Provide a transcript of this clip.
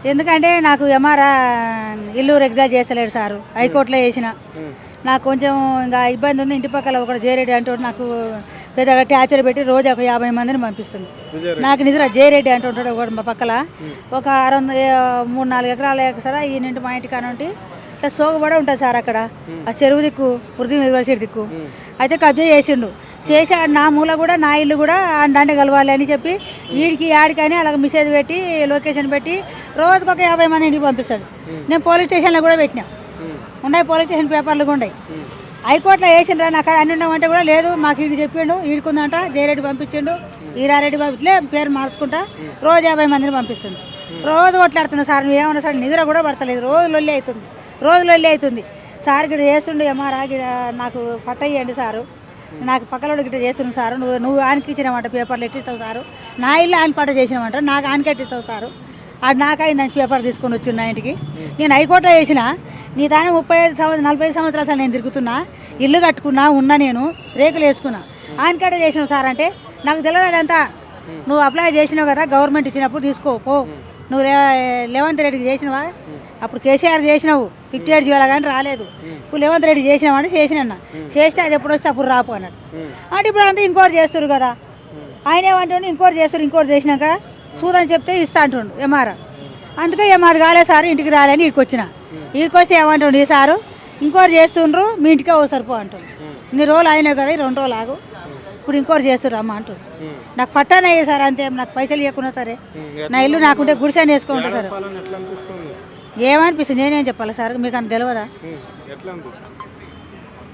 ఎందుకంటే నాకు ఎంఆర్ఆ ఇల్లు రెగ్యులర్ చేస్తలేడు సారు. హైకోర్టులో వేసిన నాకు కొంచెం ఇంకా ఇబ్బంది ఉంది. ఇంటి పక్కల ఒకటి జేరెడ్డి అంటూ నాకు పెద్దగా టార్చర్ పెట్టి రోజు ఒక 50 మందిని పంపిస్తుంది. నాకు నిద్ర జేరెడ్డి అంటుంటాడు ఒకటి మా పక్కల ఒక 3-4 ఎకరాల సరే ఈ నింటి మా ఇంటి కానుంటి ఇట్లా సోగుబడ ఉంటుంది సార్ అక్కడ ఆ చెరువు దిక్కు ఉర్దూ యూనివర్సిటీ దిక్కు అయితే కబ్జా చేసిండు. చేసి నా మూల కూడా నా ఇల్లు కూడా దాంట్లో కలవాలి అని చెప్పి వీడికి ఆడికని అలాగ మెసేజ్ పెట్టి లొకేషన్ పెట్టి రోజుకు ఒక 50 మంది ఇంటికి పంపిస్తాడు. నేను పోలీస్ స్టేషన్లో కూడా పెట్టినా ఉన్నాయి, పోలీస్ స్టేషన్ పేపర్లు కూడా ఉన్నాయి. హైకోర్టులో వేసిండ్రా నాకు అన్ని ఉండమంటే కూడా లేదు మాకు వీడు చెప్పిండు ఈడుకుందంట జయరెడ్డి పంపించిండు ఈరారెడ్డి పంపించలే పేరు మార్చుకుంటా రోజు 50 మందిని పంపిస్తుండు. రోజు కొట్లాడుతున్నా సార్ నువ్వు ఏమన్నా సార్ నిద్ర కూడా పడతలేదు, రోజు లొల్లి అవుతుంది సార్ గిట్ట చేస్తుండు ఎంఆర్ఆ నాకు పట్టయ్యండి సారు, నాకు పక్కన గిట్ట చేస్తున్నావు సారు, నువ్వు ఆనికి ఇచ్చినామంట పేపర్లు ఎట్టిస్తావు సారు, నా ఇల్లు ఆని పట్ట చేసినామంట నాకు ఆనికి ఎట్టిస్తావు సారు, అది నాకైందని పేపర్ తీసుకొని వచ్చి నా ఇంటికి. నేను హైకోర్టులో వేసిన నీ దాని 35-40 సంవత్సరాలు నేను తిరుగుతున్నా, ఇల్లు కట్టుకున్నా ఉన్నా, నేను రేకులు వేసుకున్నా, ఆనికట్ట చేసినావు సార్ అంటే నాకు తెలియదు అదంతా. నువ్వు అప్లై చేసినావు కదా గవర్నమెంట్ ఇచ్చినప్పుడు తీసుకో పో, నువ్వు రేవంత్ రెడ్డికి చేసినవా అప్పుడు కేసీఆర్ చేసినావు 58 జీవాల కానీ రాలేదు, ఇప్పుడు రేవంత్ రెడ్డి చేసినావు అంటే చేసినా చేస్తే అది ఎప్పుడు వస్తే అప్పుడు రాపు అన్నాడు. అంటే ఇప్పుడు అంతా ఇంకోటి చేస్తారు కదా, ఆయన ఏమంటుండే ఇంకోటి చేసినాక చూదని చెప్తే ఇస్తా అంటుండు ఎంఆర్. అందుకే మాది కాలే సార్ ఇంటికి రాలేని ఇక్కడికి వచ్చిన, ఇక్కడికి వస్తే ఏమంటుండు ఈ సారు ఇంకోటి చేస్తుండ్రు మీ ఇంటికే సరిపో అంటుండు. ఇన్ని రోజులు అయినా కదా 2 రోజులు ఆగు ఇప్పుడు ఇంకోటి చేస్తుర్రు అమ్మ అంటుండు. నాకు పట్టానయ్యే సార్ అంతే, నాకు పైసలు ఇవ్వకున్నా సరే నా ఇల్లు నాకుంటే గుడిసెని వేసుకుంటా సార్. ఏమనిపిస్తుంది నేనేం చెప్పాలి సార్ మీకు అంత తెలియదా?